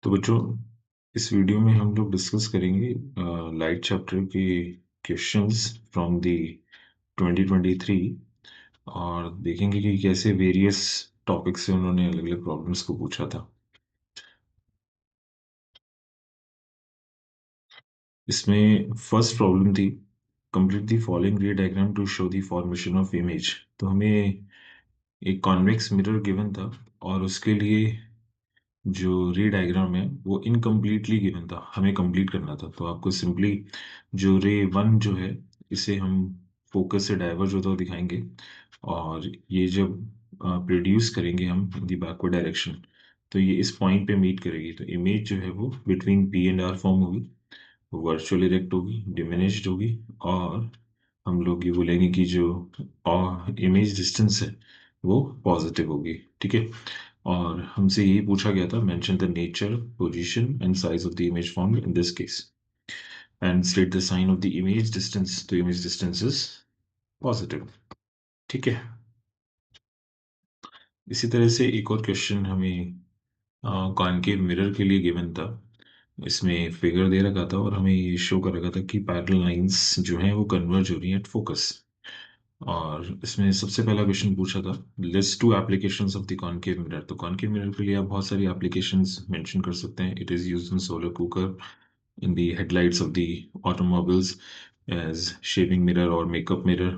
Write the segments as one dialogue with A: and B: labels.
A: तो बच्चों, इस वीडियो में हम लोग डिस्कस करेंगे लाइट चैप्टर के क्वेश्चंस फ्रॉम द 2023 और देखेंगे कि कैसे वेरियस टॉपिक से उन्होंने अलग अलग प्रॉब्लम्स को पूछा था। इसमें फर्स्ट प्रॉब्लम थी complete the following ray diagram to show the formation of image. तो हमें एक कॉन्वेक्स मिरर गिवन था और उसके लिए जो रे डायग्राम है वो इनकम्प्लीटली गिवन था, हमें कंप्लीट करना था। तो आपको सिंपली जो रे वन जो है इसे हम फोकस से डाइवर्ज होता हुआ दिखाएंगे और ये जब प्रोड्यूस करेंगे हम इन दी बैकवर्ड डायरेक्शन तो ये इस पॉइंट पे मीट करेगी। तो इमेज जो है वो between P and R form होगी, वर्चुअल इरेक्ट होगी, डिमिनिश्ड होगी और हम लोग ये बोलेंगे कि जो इमेज डिस्टेंस है वो पॉजिटिव होगी। ठीक है। और हमसे यही पूछा गया था, mention the nature, position and size of the image form in this case and state the sign of the image distance. तो इमेज डिस्टेंस इज पॉजिटिव। ठीक है। इसी तरह से एक और क्वेश्चन हमें कॉनकेव मिरर के लिए गिवन था। इसमें फिगर दे रखा था और हमें ये शो कर रखा था कि पैरेलल लाइंस जो हैं वो कन्वर्ज हो रही हैं एट फोकस। और इसमें सबसे पहला क्वेश्चन पूछा था, list two applications of the concave mirror. तो कॉनकेव मिरर के लिए आप बहुत सारी एप्लीकेशंस मेंशन कर सकते हैं। It is used in solar cooker, in the headlights of the automobiles as shaving mirror or makeup mirror।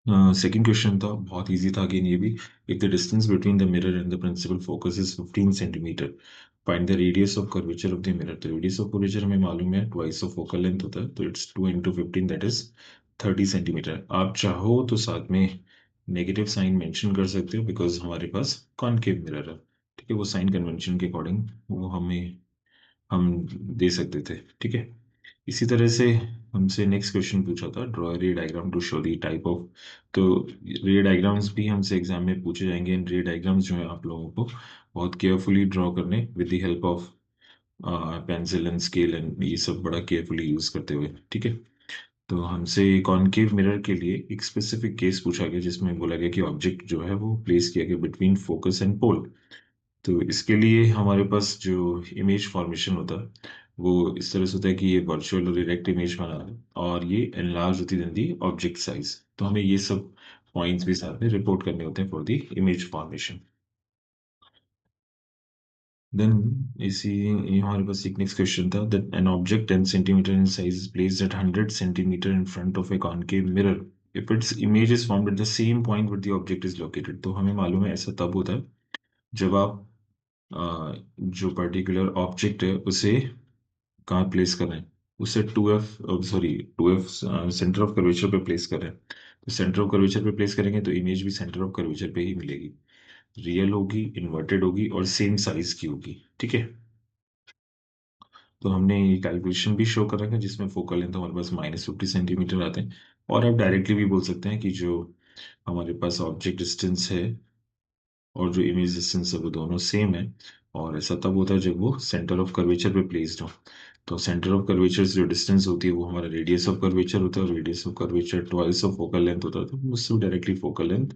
A: Second question था, बहुत इजी था अगेन ये भी। If the distance between the mirror and the principal focus is 15 centimetre, find the radius of curvature of the mirror. तो radius of curvature हमें मालूम है twice of focal length होता है, तो it's 2 into 15 that is 30 centimetre. आप चाहो तो साथ में नेगेटिव साइन मेंशन कर सकते हो बिकॉज हमारे पास कॉनकेव मिरर है। ठीक है, वो साइन कन्वेंशन के अकॉर्डिंग वो हम दे सकते थे। ठीक है। इसी तरह से हमसे नेक्स्ट क्वेश्चन पूछा था, draw ray diagram to show the type of. तो रे डायग्राम्स भी हमसे एग्जाम में पूछे जाएंगे एंड रे डायग्राम्स जो है आप लोगों को बहुत केयरफुली ड्रॉ करने with the help of pencil and scale and ये सब बड़ा केयरफुली यूज करते हुए। ठीक है। तो हमसे कॉनकेव मिरर के लिए एक स्पेसिफिक केस पूछा गया जिसमें बोला गया कि ऑब्जेक्ट जो है वो प्लेस किया गया बिटवीन फोकस एंड पोल। तो इसके लिए हमारे पास जो इमेज फॉर्मेशन होता है वो इस तरह से होता है कि ये वर्चुअल और इरेक्ट इमेज बना है और ये एनलार्ज होती है दी ऑब्जेक्ट साइज। तो हमें ये सब पॉइंट्स भी साथ में रिपोर्ट करने होते हैं for the image formation. Then इसी ये हमारे पास एक नेक्स्ट क्वेश्चन था, that an object 10 centimetre in size is placed at 100 centimetre in front of a concave mirror if its image is formed at the same point where the object is located. तो हमें मालूम है ऐसा तब होता है जब आप जो पर्टिकुलर ऑब्जेक्ट है उसे कहाँ प्लेस कर रहे हैं, उसे 2f, sorry 2f centre of curvature पे प्लेस कर रहे हैं। तो सेंटर ऑफ कर्वेचर पे प्लेस करेंगे तो इमेज भी सेंटर ऑफ कर्वेचर पे ही मिलेगी, रियल होगी, इन्वर्टेड होगी और सेम साइज की होगी। ठीक है। तो हमने ये कैलकुलेशन भी शो कर रखा है जिसमें फोकल लेंथ हमारे पास -50 सेंटीमीटर आते हैं। और आप डायरेक्टली भी बोल सकते हैं कि जो हमारे पास ऑब्जेक्ट डिस्टेंस है और जो इमेज डिस्टेंस है वो दोनों सेम है। और ऐसा तब होता है जब वो सेंटर ऑफ कर्वेचर पे प्लेस्ड हो। तो सेंटर ऑफ कर्वेचर से जो डिस्टेंस होती है वो हमारा रेडियस ऑफ कर्वेचर होता है और radius of curvature twice of focal length होता है। तो उससे directly focal length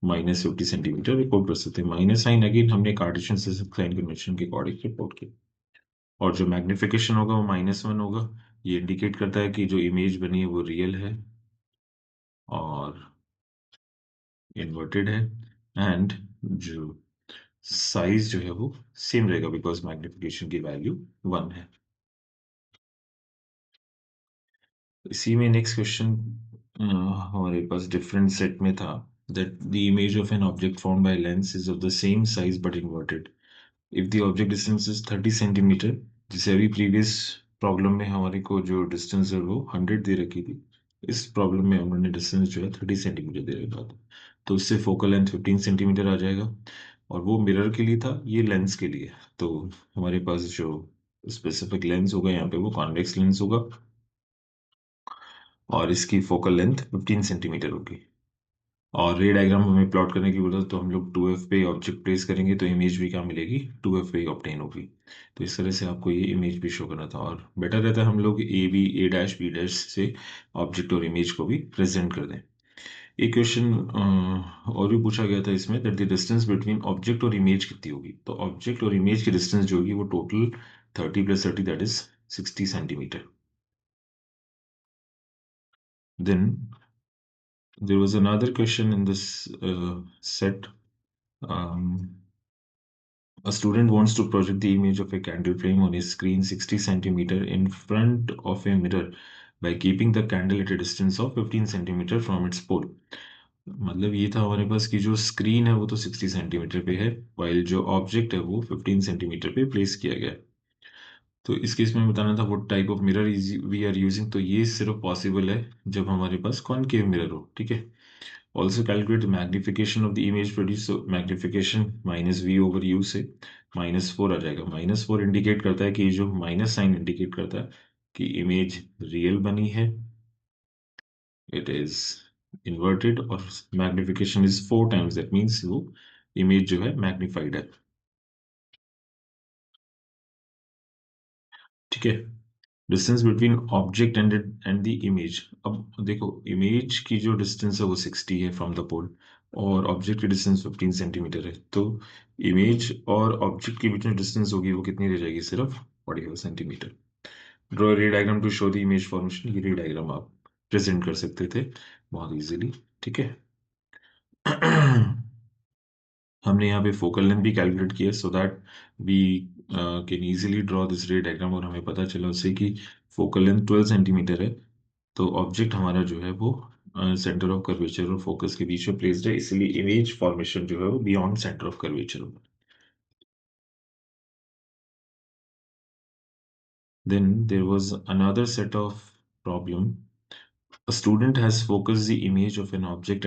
A: -50 centimetre report कर सकते हैं। माइनस साइन अगेन हमने कार्टेशियन से साइन कन्वेंशन के अकॉर्डिंग रिपोर्ट किया। और जो मैग्निफिकेशन होगा वो -1 होगा। ये इंडिकेट करता है कि जो इमेज बनी है वो रियल है और इन्वर्टेड है एंड जो साइज जो है वो सेम रहेगा बिकॉज मैग्निफिकेशन की वैल्यू 1 है। इसी में नेक्स्ट क्वेश्चन हमारे पास डिफरेंट सेट में था, that the image of an object formed by lens is of the same size but inverted if the object distance is 30 centimetre. जैसे अभी प्रीवियस प्रॉब्लम में हमारे को जो डिस्टेंस है वो 100 दे रखी थी, इस प्रॉब्लम में उन्होंने डिस्टेंस जो है 30 सेंटीमीटर दे रखा था। तो इससे फोकल लेंथ 15 सेंटीमीटर आ जाएगा और वो मिरर के लिए था, ये लेंस के लिए। तो हमारे पास जो स्पेसिफिक लेंस होगा यहाँ पे वो कॉन्वेक्स लेंस होगा और इसकी फोकल लेंथ 15 सेंटीमीटर होगी। और रे डायग्राम हमें प्लॉट करने की बोला तो हम लोग 2f पे ऑब्जेक्ट प्लेस करेंगे तो इमेज भी क्या मिलेगी, 2f पे ही ऑब्टेन होगी। तो इस तरह से आपको ये इमेज भी शो करना था और बेटर रहता है हम लोग ए डैश बी डैश से ऑब्जेक्ट और इमेज को भी प्रेजेंट कर दें। एक क्वेश्चन और भी पूछा गया था इसमें, that the distance between object और इमेज कितनी होगी। तो ऑब्जेक्ट और इमेज की डिस्टेंस जो होगी वो total 30 + 30 that is 60 centimetre. Then there was another question in this set. A student wants to project the image of a candle flame on a screen 60 centimeter in front of a mirror by keeping the candle at a distance of 15 centimeter from its pole. मतलब ये था हमारे पास कि जो screen है वो तो 60 centimetre पे है, वाइल जो ऑब्जेक्ट है वो 15 सेंटीमीटर पे प्लेस किया गया है। तो इस केस में बताना था what type of mirror is we are using. तो ये सिर्फ पॉसिबल है जब हमारे पास कॉनकेव मिरर हो, ठीक है। Also calculate the magnification of the image produce. तो magnification minus v over u से -4 आ जाएगा। -4 इंडिकेट करता है कि ये जो माइनस साइन इंडिकेट करता है कि इमेज रियल बनी है, इट इज इन्वर्टेड, और magnification is 4 times, that means वो इमेज जो है मैग्निफाइड है, ठीक है। Distance between object and the image. अब देखो इमेज की जो डिस्टेंस है वो 60 है फ्रॉम द पोल, और ऑब्जेक्ट की डिस्टेंस 15 सेंटीमीटर है। तो इमेज और ऑब्जेक्ट के बीच में डिस्टेंस होगी वो कितनी रह जाएगी, सिर्फ 45 centimetre. Draw ray diagram to show the image formation. ये रे डायग्राम आप प्रेजेंट कर सकते थे बहुत इजीली, ठीक है। हमने यहाँ पे फोकल लेंथ भी कैलकुलेट किया so that we can easily draw this ray diagram, और हमें पता चला उससे कि फोकल लेंथ 12 सेंटीमीटर है। तो ऑब्जेक्ट हमारा जो है वो सेंटर ऑफ कर्वेचर और फोकस के बीच में प्लेस्ड है, इसलिए इमेज फॉर्मेशन जो है वो बियॉन्ड सेंटर ऑफ कर्वेचर होगा। Then there was another set of problem. A student has focused the image of an object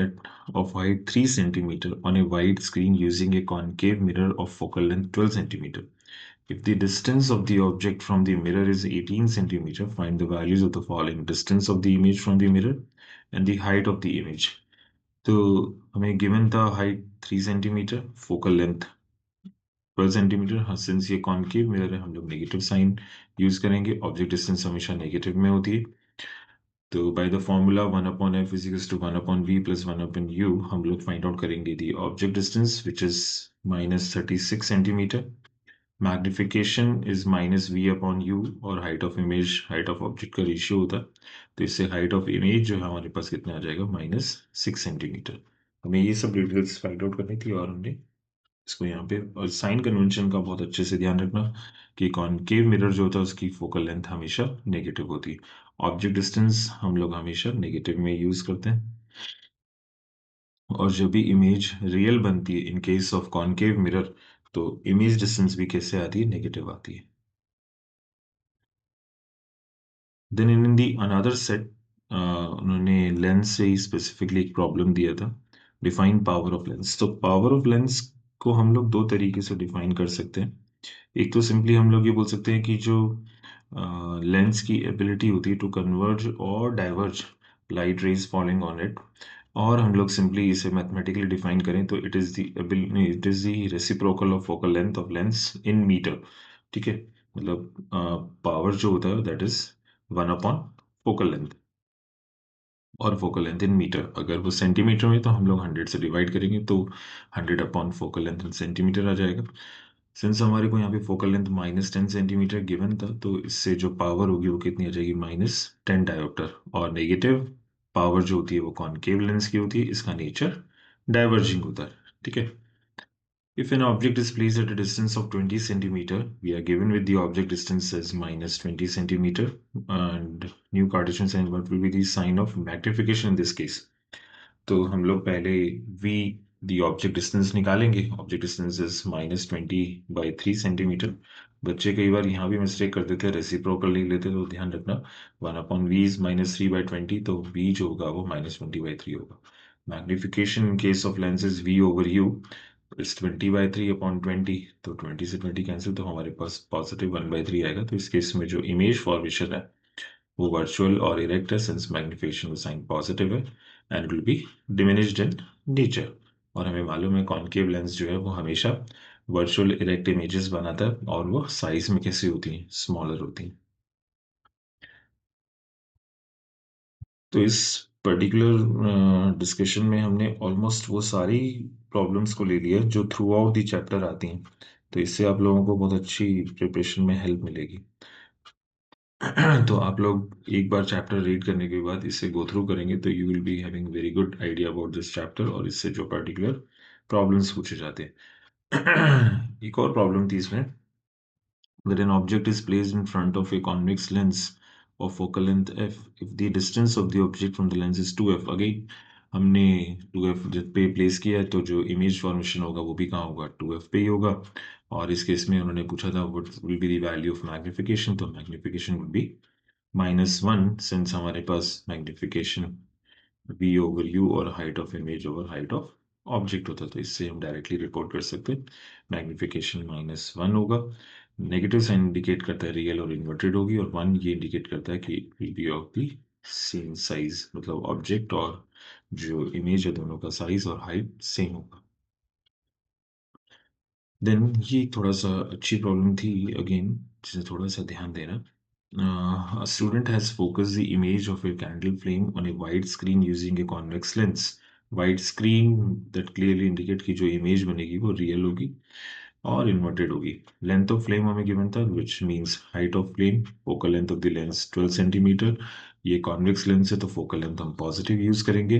A: of height 3 centimeter on a wide screen using a concave mirror of focal length 12 centimeter. If the distance of the object from the mirror is 18 centimeter, find the values of the following: distance of the image from the mirror and the height of the image. तो हमें given था height 3 centimetre, focal length 12 centimetre. हाँ, since ये concave mirror है हम लोग negative sign use करेंगे, object distance हमेशा नेगेटिव में होती है। तो by the formula 1/f is to 1/v plus 1/u हम लोग फाइंड आउट करेंगे the object distance which is -36 centimetre. Magnification is -v/u, और height of image height of object का रेशियो होता है। तो इससे हाइट ऑफ इमेज जो है हमारे पास कितना आ जाएगा, -6 सेंटीमीटर। हमें ये सब डिटेल्स फाइंड आउट करनी थी, और हमने इसको यहाँ पे, और साइन कन्वेंशन का बहुत अच्छे से ध्यान रखना कि कॉनकेव मिरर जो होता है उसकी फोकल लेंथ हमेशा नेगेटिव होती है। ऑब्जेक्ट डिस्टेंस हम लोग हमेशा नेगेटिव में यूज करते हैं, और जब भी इमेज रियल बनती है in case of concave mirror, तो इमेज डिस्टेंस भी कैसे आती है, नेगेटिव आती है। Then in the another set उन्होंने लेंस से ही स्पेसिफिकली एक प्रॉब्लम दिया था, डिफाइन पावर ऑफ लेंस। तो पावर ऑफ लेंस को हम लोग दो तरीके से डिफाइन कर सकते हैं। एक तो सिंपली हम लोग ये बोल सकते हैं कि जो लेंस की एबिलिटी होती है टू कन्वर्ज और diverge light rays falling on it, और हम लोग सिंपली इसे मैथमेटिकली डिफाइन करें तो it is the reciprocal of focal length of lens in metre, ठीक है। मतलब पावर जो होता है दैट इज 1/, फोकल लेंथ, और फोकल लेंथ इन मीटर। अगर वो सेंटीमीटर में तो हम लोग 100 से डिवाइड करेंगे तो 100/, फोकल लेंथ इन सेंटीमीटर आ जाएगा। सिंस हमारे को यहाँ पे फोकल लेंथ -10 सेंटीमीटर गिवन था, तो इससे जो पावर होगी वो कितनी आ जाएगी, -10 डायोप्टर। और नेगेटिव पावर जो होती है वो कॉनकेव लेंस की होती है, इसका नेचर डाइवर्जिंग होता है, ठीक है। If an object is placed at a distance of 20 centimeter, we are given with the object distance as -20 centimeter, and new Cartesian sign, what will be the sign of magnification in this case? तो हम लोग पहले v दी object distance निकालेंगे। Object distance is -20/3 centimetre. बच्चे कई बार यहाँ भी mistake कर देते हैं, रेसिप्रोकल नहीं लेते, तो ध्यान रखना 1/v इज -3/20, तो v जो होगा वो -20/3 होगा। Magnification in case of lens is v/u, it's 20/3/20, तो 20 से 20 कैंसिल, तो हमारे पास +1/3 आएगा। तो इस केस में जो इमेज फॉर्मेशन है वो वर्चुअल और इरेक्ट है, सिंस मैग्निफिकेशन का साइन पॉजिटिव है, and it will be diminished in nature. और हमें मालूम है कॉनकेव लेंस जो है वो हमेशा वर्चुअल इरेक्ट इमेजेस बनाता है, और वो साइज में कैसी होती हैं, स्मॉलर होती हैं। तो इस पर्टिकुलर डिस्कशन में हमने ऑलमोस्ट वो सारी प्रॉब्लम्स को ले लिया जो थ्रू आउट दी चैप्टर आती हैं, तो इससे आप लोगों को बहुत अच्छी प्रिपरेशन में हेल्प मिलेगी। तो आप लोग एक बार चैप्टर रीड करने के बाद इसे गो थ्रू करेंगे तो you will be having very good idea about this chapter और इससे जो पर्टिकुलर प्रॉब्लम्स पूछे जाते हैं। एक और प्रॉब्लम थी इसमें, that an object is placed in front of a convex lens of focal length f if the distance of the object from the lens is 2f। again हमने 2f जब पे प्लेस किया है तो जो इमेज फॉर्मेशन होगा वो भी कहाँ होगा, 2f पे ही होगा। और इस केस में उन्होंने पूछा था what will be the value of magnification, तो मैग्निफिकेशन वुड बी -1 सिंस हमारे पास मैग्निफिकेशन v ओवर u और height of image over height of object होता है, तो इससे हम डायरेक्टली रिपोर्ट कर सकते हैं मैग्निफिकेशन -1 होगा। नेगेटिव साइन इंडिकेट करता है रियल और इन्वर्टेड होगी, और 1 ये इंडिकेट करता है कि will be of the same size, मतलब ऑब्जेक्ट और जो इमेज है दोनों का साइज और हाइट सेम होगा। देन ये थोड़ा सा अच्छी प्रॉब्लम थी अगेन, जिसे थोड़ा सा ध्यान देना। A student has focused the image of a candle flame on a wide screen using a convex lens. Wide screen that clearly indicate कि जो इमेज बनेगी वो रियल होगी और इन्वर्टेड होगी। लेंथ ऑफ फ्लेम हमें गिवन था which means height of flame, focal length of the lens 12 centimetre. ये कॉन्वेक्स लेंस है तो फोकल लेंथ हम पॉजिटिव यूज करेंगे।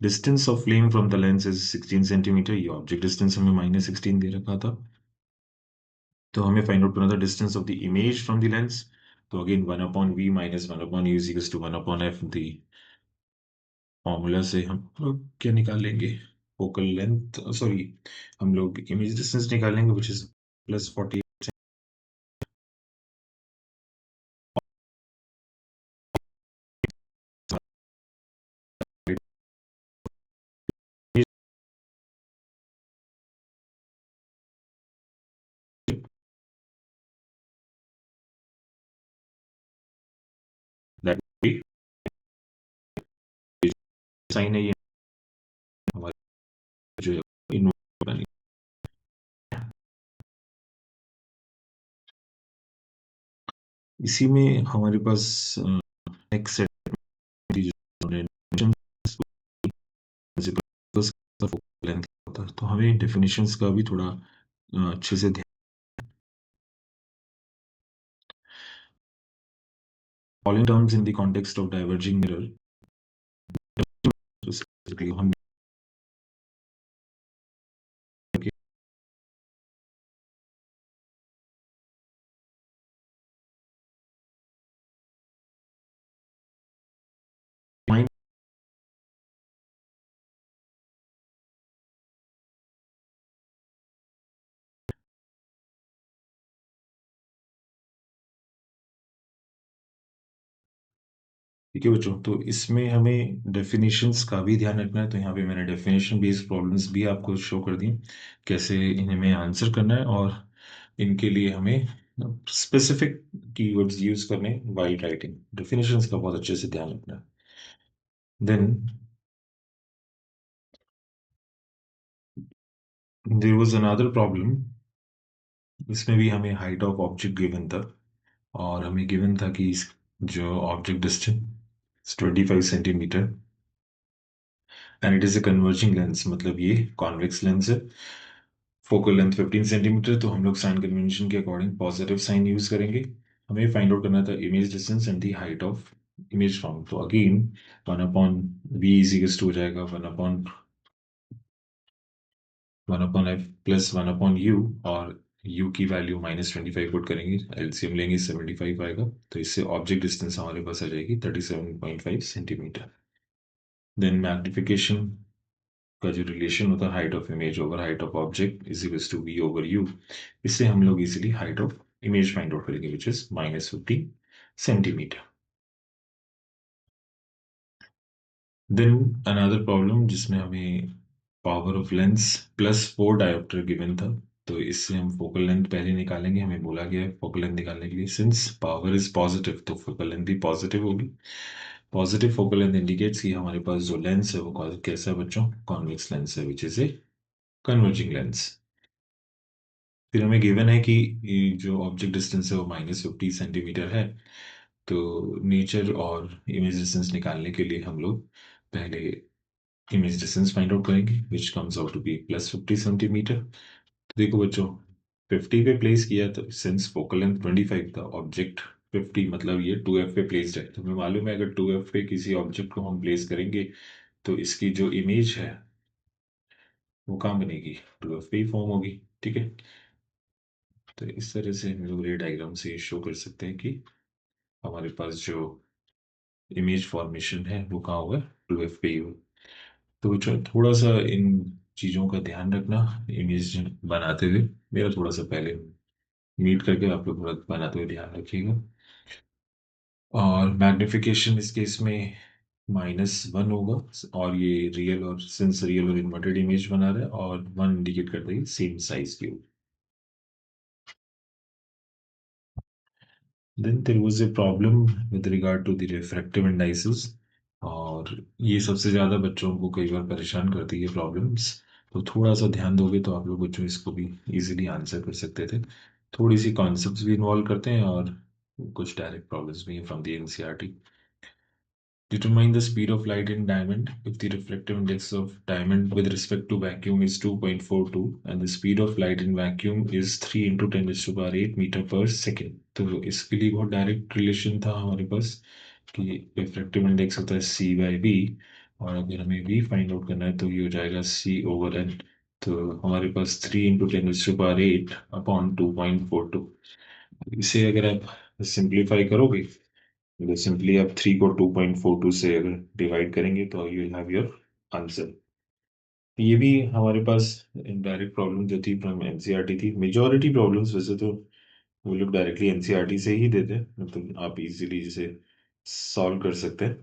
A: Distance of flame from the lens is 16 centimetre, ये ऑब्जेक्ट डिस्टेंस हमें -16 दे रखा था। तो हमें फाइंड आउट करना था distance of the image from the lens, तो again 1/v minus 1/u is equals to 1/f। The formula से हम लोग क्या निकालेंगे, फोकल लेंथ, सॉरी हम लोग इमेज डिस्टेंस निकालेंगे विच इज +40। दैट भी साइन है ये हमारे जो इन्वर्ट। इसी में हमारे पास नेक्स्ट सेट लेंथ होता है, तो हमें डेफिनेशंस का भी थोड़ा अच्छे से ध्यान। All in terms in the context of diverging mirror, specifically हम mind ठीक है बच्चों, तो इसमें हमें डेफिनेशंस का भी ध्यान रखना है, तो यहाँ पे मैंने डेफिनेशन बेस्ड प्रॉब्लम्स भी आपको शो कर दी कैसे इन्हें में आंसर करना है, और इनके लिए हमें स्पेसिफिक कीवर्ड्स यूज करने वाइल राइटिंग। डेफिनेशंस का बहुत अच्छे से ध्यान रखना है। Then there was another problem, इसमें भी हमें हाइट ऑफ ऑब्जेक्ट गिवन था, और हमें गिवन था कि जो object distance 25 centimetre and it is a converging lens, मतलब ये कॉन्वेक्स लेंस है। फोकल लेंथ 15 सेंटीमीटर, तो हम लोग साइन कन्वेंशन के अकॉर्डिंग पॉजिटिव साइन यूज करेंगे। हमें फाइंड आउट करना था image distance and the height of image form, तो again 1/v is equals to हो जाएगा 1/f प्लस 1/u, और u की वैल्यू -25 पुट करेंगे, एलसीएम लेंगे 75 आएगा, तो इससे ऑब्जेक्ट डिस्टेंस हमारे पास आ जाएगी 37.5 सेंटीमीटर। देन मैग्निफिकेशन का जो रिलेशन होता है height of image over height of object is equals to v over u, इससे हम लोग easily height of image find out करेंगे which is -15 centimetre. Then another problem जिसमें हमें power of lens +4 dioptre given था, तो इससे हम फोकल लेंथ पहले निकालेंगे। हमें बोला गया है फोकल लेंथ निकालने के लिए सिंस पावर इज पॉजिटिव तो फोकल लेंथ भी पॉजिटिव होगी। पॉजिटिव फोकल लेंथ इंडिकेट्स कि हमारे पास जो लेंस है वो कैसा है बच्चों, कॉन्वेक्स लेंस है which is a converging lens. फिर हमें गिवन है कि ये जो ऑब्जेक्ट डिस्टेंस है वो -50 सेंटीमीटर है, तो नेचर और इमेज डिस्टेंस निकालने के लिए हम लोग पहले इमेज डिस्टेंस फाइंड आउट करेंगे which comes out to be +50 centimetre. देखो बच्चों, 50 पे प्लेस किया तो सिंस फोकल लेंथ 25 था, ऑब्जेक्ट 50 मतलब ये 2f पे प्लेस्ड है, तो हमें मालूम है अगर 2f पे किसी ऑब्जेक्ट को हम प्लेस करेंगे तो इसकी जो इमेज है वो कहाँ बनेगी, 2f पे ही फॉर्म होगी। ठीक है, तो इस तरह से हम लोग रे डायग्राम से शो कर सकते हैं कि हमारे पास जो इमेज फॉर्मेशन है वो कहाँ होगा, 2f पे ही होगा। तो बच्चों थोड़ा सा इन चीज़ों का ध्यान रखना इमेज बनाते हुए, मेरा थोड़ा सा पहले मीट करके आप लोग थोड़ा बनाते हुए ध्यान रखिएगा। और मैग्निफिकेशन इस केस में -1 होगा, और ये रियल और सिंस रियल और इन्वर्टेड इमेज बना रहा है, और 1 इंडिकेट करता है सेम साइज की होगी। Then there was a problem with regard to the refractive indices, और ये सबसे ज़्यादा बच्चों को कई बार परेशान करती है प्रॉब्लम्स। तो थोड़ा सा ध्यान दोगे तो आप लोग बच्चों इसको भी इजीली आंसर कर सकते थे। थोड़ी सी कॉन्सेप्ट्स भी इन्वॉल्व करते हैं और कुछ डायरेक्ट प्रॉब्लम्स भी हैं from the NCERT. Determine the speed of light in diamond if the refractive index of diamond with respect to vacuum is 2.42 and the speed of light in vacuum is 3 into 10 raised to the power 8 metre पर second. तो इसके लिए बहुत direct relation था हमारे पास कि refractive index होता है C/V, और अगर हमें V फाइंड आउट करना है तो ये हो जाएगा C/N। तो हमारे पास 3 into 10 raised to the power 8 upon 2.42। इसे अगर आप सिंप्लीफाई करोगे, अगर सिंपली आप 3 को 2.42 से अगर डिवाइड करेंगे तो you will have your answer. ये भी हमारे पास इनडायरेक्ट प्रॉब्लम जो थी फ्रॉम एनसीईआरटी थी। मेजॉरिटी प्रॉब्लम्स वैसे तो वो लोग डायरेक्टली एनसीईआरटी से ही देते हैं, मतलब आप इजीली इसे सॉल्व कर सकते हैं।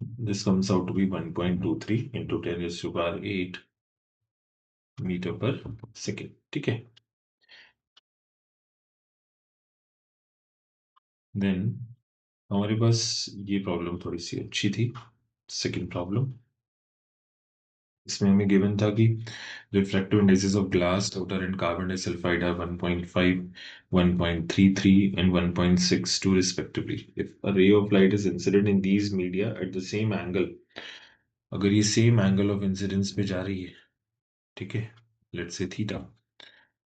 A: This comes out to be 1.23 into 10⁸ metre पर सेकेंड। ठीक है, देन हमारे पास ये प्रॉब्लम थोड़ी सी अच्छी थी। सेकेंड प्रॉब्लम, इसमें हमें गिवन था कि refractive indices of glass, outer and carbon disulfide are 1.5, 1.33 and 1.62 respectively. If a ray of light is incident in these media at the same angle, अगर ये सेम एंगल ऑफ इंसिडेंस पे जा रही है, ठीक है, let's say theta,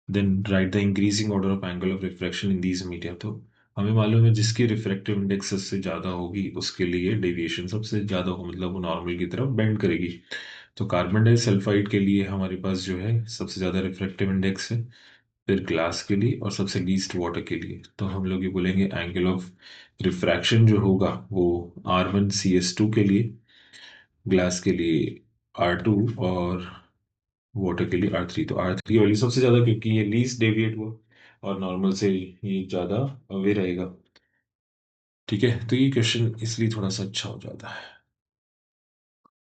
A: then write the increasing order of angle of refraction in these media. तो हमें मालूम है जिसकी रिफ्रैक्टिव इंडेक्स सबसे ज़्यादा होगी उसके लिए डेविएशन सबसे ज़्यादा हो, मतलब वो नॉर्मल की तरफ बेंड करेगी। तो कार्बन डाइसल्फाइड के लिए हमारे पास जो है सबसे ज़्यादा रिफ्रैक्टिव इंडेक्स है, फिर ग्लास के लिए और सबसे लीस्ट वाटर के लिए। तो हम लोग ये बोलेंगे एंगल ऑफ रिफ्रैक्शन जो होगा वो R1CS2 के लिए, ग्लास के लिए R2, और वाटर के लिए R3। तो R3 वाली सबसे ज़्यादा क्योंकि ये लीस्ट डेविएट हुआ और नॉर्मल से ये ज़्यादा अवे रहेगा। ठीक है, तो ये क्वेश्चन इसलिए थोड़ा सा अच्छा हो जाता है।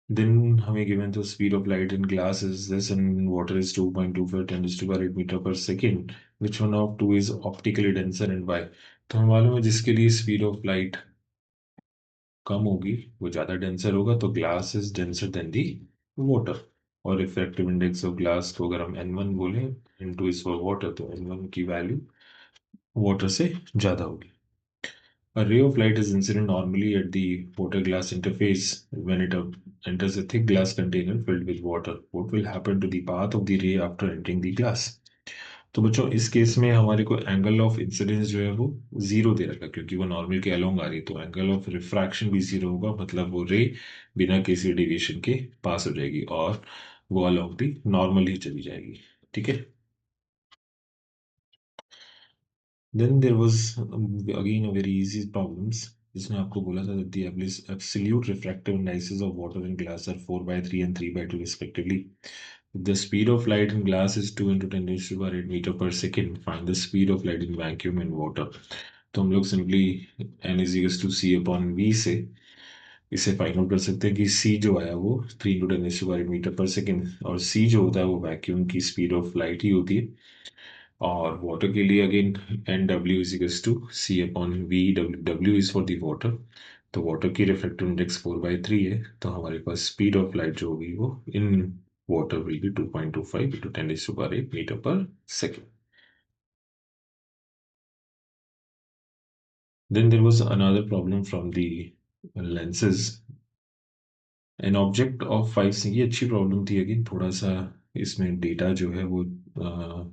A: Then हमें given the speed of light in glass is this and water is 2.25 10⁸ meter per second. Which one of two is optically denser and why? तो हमें मालूम है जिसके लिए स्पीड ऑफ लाइट कम होगी वो ज़्यादा डेंसर होगा, तो glass is denser then the water. और रिफ्रैक्टिव इंडेक्स ऑफ ग्लास को अगर हम N1 बोलें, N2 इज फॉर वाटर, तो N1 की वैल्यू वाटर से ज़्यादा होगी। A ray of light is incident normally at the water glass interface when it enters a thick glass container filled with water. What will happen to the path of the ray after entering the glass? तो बच्चों इस case में हमारे को angle of incidence जो है वो zero दे रखा, क्योंकि वो नॉर्मल के अलोंग आ रही है, तो एंगल ऑफ रिफ्रैक्शन भी जीरो होगा, मतलब वो रे बिना किसी डेविएशन के पास हो जाएगी और वो अलोंग दी नॉर्मल ही चली जाएगी। ठीक है, then there was again a very easy problems जिसमें आपको बोला था that the absolute refractive indices of water and glass are 4/3 and 3/2 respectively. If the speed of light in glass is 2 into 10 raised to the power 8 meter per second, find the speed of light in vacuum and water. तो हम लोग simply n is equals to c upon v से इसे find out कर सकते हैं कि c जो आया वो 3 into 10 raised to the power 8 metre पर सेकेंड, और c जो होता है वो वैक्यूम की स्पीड ऑफ लाइट ही होती है। और वाटर के लिए again N W is equals to C upon V, W W is for the water. तो वाटर की रिफ्रैक्टिव इंडेक्स 4/3 है, तो हमारे पास स्पीड ऑफ लाइट जो होगी वो in water will be 2.25 into 10⁸ metre पर second. Then there was another problem from the lenses. An object of 5 ये अच्छी प्रॉब्लम थी, अगेन थोड़ा सा इसमें डेटा जो है वो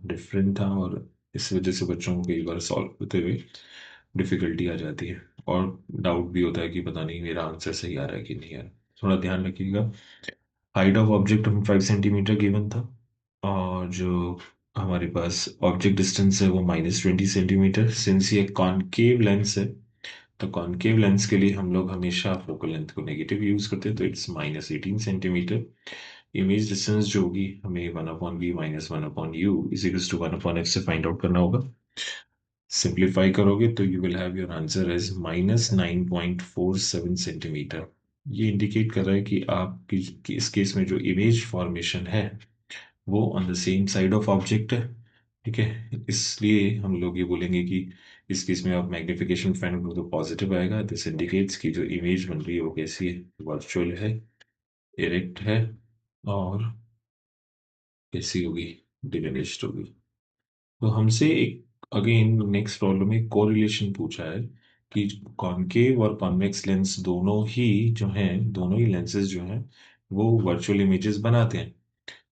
A: डिफरेंट था, और इस वजह से बच्चों को कई बार सॉल्व करते हुए डिफिकल्टी आ जाती है, और डाउट भी होता है कि पता नहीं मेरा आंसर सही आ रहा है कि नहीं आ रहा। थोड़ा ध्यान रखिएगा। हाइट ऑफ ऑब्जेक्ट हम 5 सेंटीमीटर गिवन था, और जो हमारे पास ऑब्जेक्ट डिस्टेंस है वो -20 सेंटीमीटर। सिंस ये कॉनकेव लेंस है, तो कॉनकेव लेंस के लिए हम लोग हमेशा फोकल लेंथ को नेगेटिव यूज करते हैं, तो इट्स -18 सेंटीमीटर। इमेज डिस्टेंस जो होगी हमें 1/b -1/u is equals to 1/f से फाइंड आउट करना होगा। सिंप्लीफाई करोगे तो you will have your answer as -9.47 centimetre. ये इंडिकेट कर रहा है कि आपकी कि इस केस में जो इमेज फॉर्मेशन है वो on the same side of object है। ठीक है, इसलिए हम लोग ये बोलेंगे कि इस केस में आप मैग्निफिकेशन फैन करो तो पॉजिटिव आएगा। दिस इंडिकेट्स कि जो इमेज बन रही है वो कैसी है, वर्चुअल है, इरेक्ट है, और कैसी होगी, डिमिनिश्ड होगी। तो हमसे एक अगेन नेक्स्ट प्रॉब्लम में कोरिलेशन पूछा है कि कॉनकेव और कॉन्वेक्स लेंस दोनों ही लेंसेज जो हैं वो वर्चुअल इमेजेस बनाते हैं।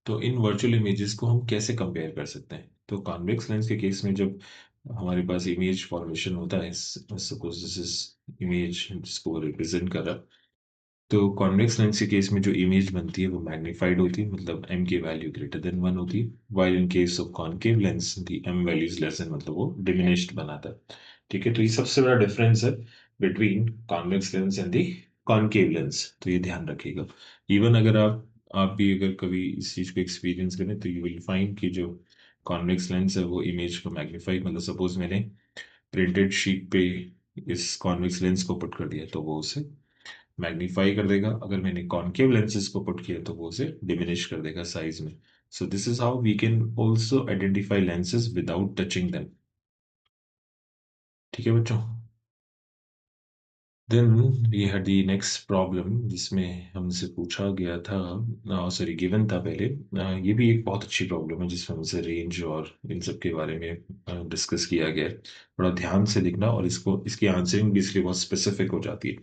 A: तो इन वर्चुअल इमेजेस को हम कैसे कंपेयर कर सकते हैं? तो कॉन्वेक्स लेंस के केस में जब हमारे पास इमेज फॉर्मेशन होता है, सपोज दिस इज इमेज जिसको रिप्रेजेंट कर रहा, तो कॉन्वेक्स लेंस के केस में जो इमेज बनती है वो मैग्नीफाइड होती है, मतलब एम की वैल्यू ग्रेटर देन 1 होती है। While in case of concave lens the M value is less than, मतलब वो डिमिनिश्ड बनाता है। ठीक है, तो ये सबसे बड़ा डिफरेंस है between convex lens and the concave lens, तो ये ध्यान रखिएगा। इवन अगर आप भी अगर कभी इस चीज को एक्सपीरियंस करें तो यू विल फाइंड कि जो कॉन्वेक्स लेंस है वो इमेज को मैग्नीफाई, मतलब सपोज मैंने प्रिंटेड शीट पे इस कॉन्वेक्स लेंस को पुट कर दिया तो वो उसे मैग्नीफाई कर देगा, अगर मैंने कॉनकेव लेंसेज को पुट किया तो वो उसे डिमिनिश कर देगा साइज में। So this is how we can also identify lenses without touching them. ठीक है बच्चों। Then we had the next problem जिसमें हमसे पूछा गया था, सॉरी गिवन था पहले। ये भी एक बहुत अच्छी प्रॉब्लम है जिसमें हमसे रेंज और इन सब के बारे में डिस्कस किया गया है। थोड़ा ध्यान से लिखना, और इसको इसकी आंसरिंग भी इसलिए बहुत स्पेसिफिक हो जाती है।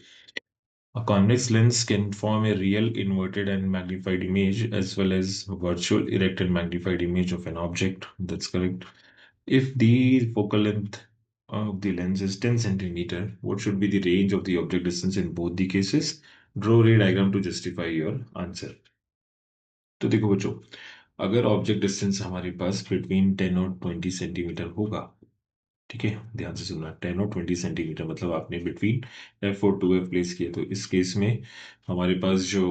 A: A convex lens can form a real inverted and magnified image as well as virtual erect and magnified image of an object. That's correct. If the focal length of the lens is 10 centimeter, what should be the range of the object distance in both the cases? Draw ray diagram to justify your answer. तो देखो बच्चों, अगर object distance हमारे पास between 10 और 20 centimetre होगा, ठीक है, ध्यान से सुनना, 10 और 20 सेंटीमीटर, मतलब आपने बिटवीन एफ और 2F प्लेस किया, तो इस केस में हमारे पास जो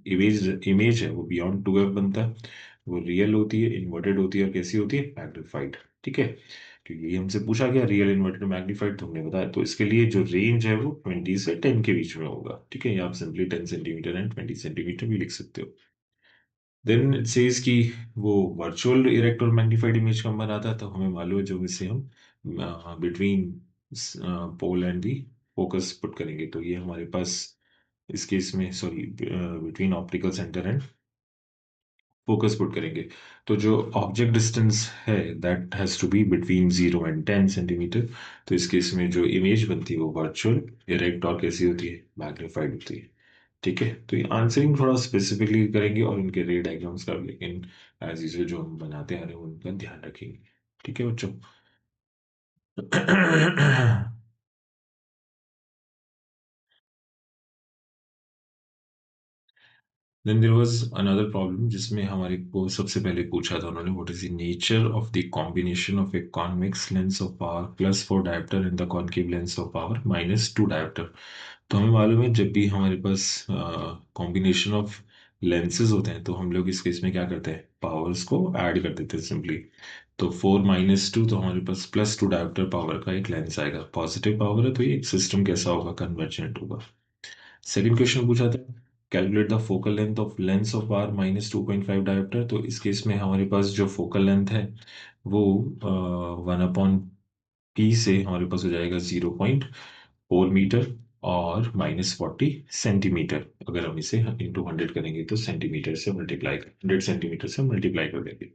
A: इमेज इमेज है वो बियॉन्ड 2F बनता है। वो रियल होती है, इन्वर्टेड होती है, और कैसी होती है, मैग्नीफाइड। ठीक है, क्योंकि ये हमसे पूछा गया रियल, इन्वर्टेड, मैग्नीफाइड, तो हमने बताया, तो इसके लिए जो रेंज है वो 20 से 10 के बीच में होगा। ठीक है, या आप सिंपली 10 सेंटीमीटर एंड 20 सेंटीमीटर भी लिख सकते हो। देन इट सेज कि वो वर्चुअल इरेक्ट और मैग्नीफाइड इमेज कम बनाता है, तो हमें मालूम है जो इसे हम between pole and the focus put करेंगे, तो ये हमारे पास इस केस में, sorry, between optical centre and focus put करेंगे, तो जो ऑब्जेक्ट डिस्टेंस है that has to be between 0 and 10 centimetre. तो इस केस में जो इमेज बनती है वो वर्चुअल इरेक्ट और कैसी होती है, मैग्नीफाइड होती है। ठीक है, तो ये आंसरिंग थोड़ा स्पेसिफिकली करेंगे और इनके रे डायग्राम्स का, लेकिन एज यूजुअल जो हम बनाते आ रहे हैं उनका ध्यान रखेंगे। ठीक है बच्चों। Then there was another problem जिसमें हमारे को सबसे पहले पूछा था उन्होंने, what is the nature of the combination of a convex lens of power +4 dioptre and the concave lens of power -2 dioptre. तो हमें मालूम है जब भी हमारे पास कॉम्बिनेशन ऑफ लेंसेज होते हैं तो हम लोग इस केस में क्या करते हैं, पावर्स को ऐड कर देते हैं सिंपली। तो 4 - 2, तो हमारे पास +2 डायोप्टर पावर का एक लेंस आएगा, पॉजिटिव पावर है, तो ये सिस्टम कैसा होगा, कन्वर्जेंट होगा। सेकंड क्वेश्चन पूछा था, calculate the focal length of lens of R -2.5 dioptre. तो इस केस में हमारे पास जो फोकल लेंथ है वो 1/p से हमारे पास हो जाएगा 0.4 मीटर, और -40 सेंटीमीटर। अगर हम इसे इंटू 100 करेंगे तो सेंटीमीटर से मल्टीप्लाई, 100 सेंटीमीटर से मल्टीप्लाई कर देंगे।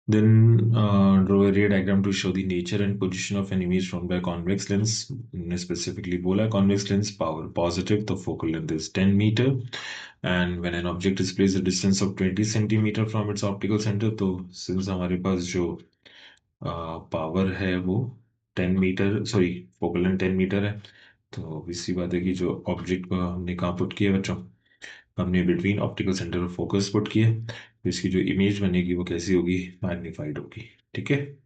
A: Then draw a ray diagram to show the nature and position of an image formed by convex lens. ने specifically बोला convex lens power positive, the focal length is 10 meter, and when an object is placed a distance of 20 centimeter from its optical center, तो since हमारे पास जो power है वो 10 metre, sorry focal length 10 metre है, तो इसी बात है कि जो ऑब्जेक्ट को हमने कहाँ पुट किया बच्चों, हमने बिटवीन ऑप्टिकल सेंटर और फोकस पुट किया, तो इसकी जो इमेज बनेगी वो कैसी होगी, मैग्नीफाइड होगी। ठीक है,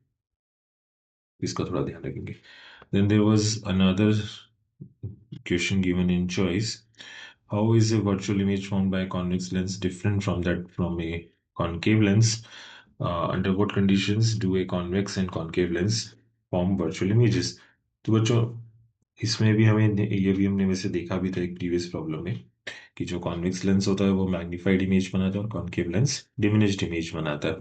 A: इसका थोड़ा ध्यान रखेंगे। Then there was another question given in choice. How is a virtual image formed by a convex lens different from that from a concave lens? Under what conditions do a convex and concave lens form virtual images? तो बच्चों, इसमें भी हमें ये भी हमने वैसे देखा भी था एक प्रीवियस प्रॉब्लम में कि जो कॉन्वेक्स लेंस होता है वो मैग्नीफाइड इमेज बनाता है और कॉन्केव लेंस डिमिनिश्ड इमेज बनाता है।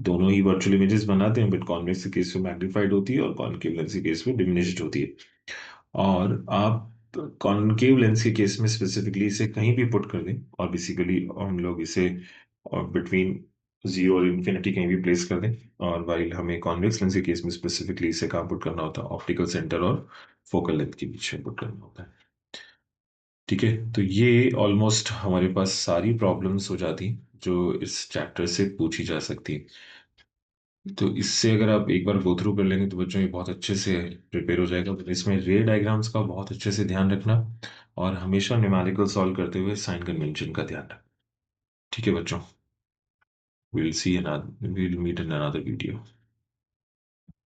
A: दोनों ही वर्चुअल इमेजेस बनाते हैं, बट कॉन्वेक्स के केस में मैग्नीफाइड होती है और कॉन्केव लेंस के केस में डिमिनिश्ड होती है। और आप कॉन्केव लेंस के केस में स्पेसिफिकली इसे कहीं भी पुट कर दें, और बेसिकली हम लोग इसे बिटवीन जीरो और इन्फिनिटी कहीं भी प्लेस कर दें, और वाइल हमें कॉन्वेक्स लेंस के केस में स्पेसिफिकली इसे कहाँ पुट करना होता है, ऑप्टिकल सेंटर और फोकल लेंथ के बीच में पुट करना होता है। ठीक है, तो ये ऑलमोस्ट हमारे पास सारी प्रॉब्लम्स हो जाती जो इस चैप्टर से पूछी जा सकती। तो इससे अगर आप एक बार गो थ्रू कर लेंगे तो बच्चों ये बहुत अच्छे से प्रिपेयर हो जाएगा। तो इसमें रे डायग्राम्स का बहुत अच्छे से ध्यान रखना, और हमेशा न्यूमेरिकल सॉल्व करते हुए साइन कन्वेंशन का ध्यान रखना। ठीक है बच्चों, will see will meet in another video.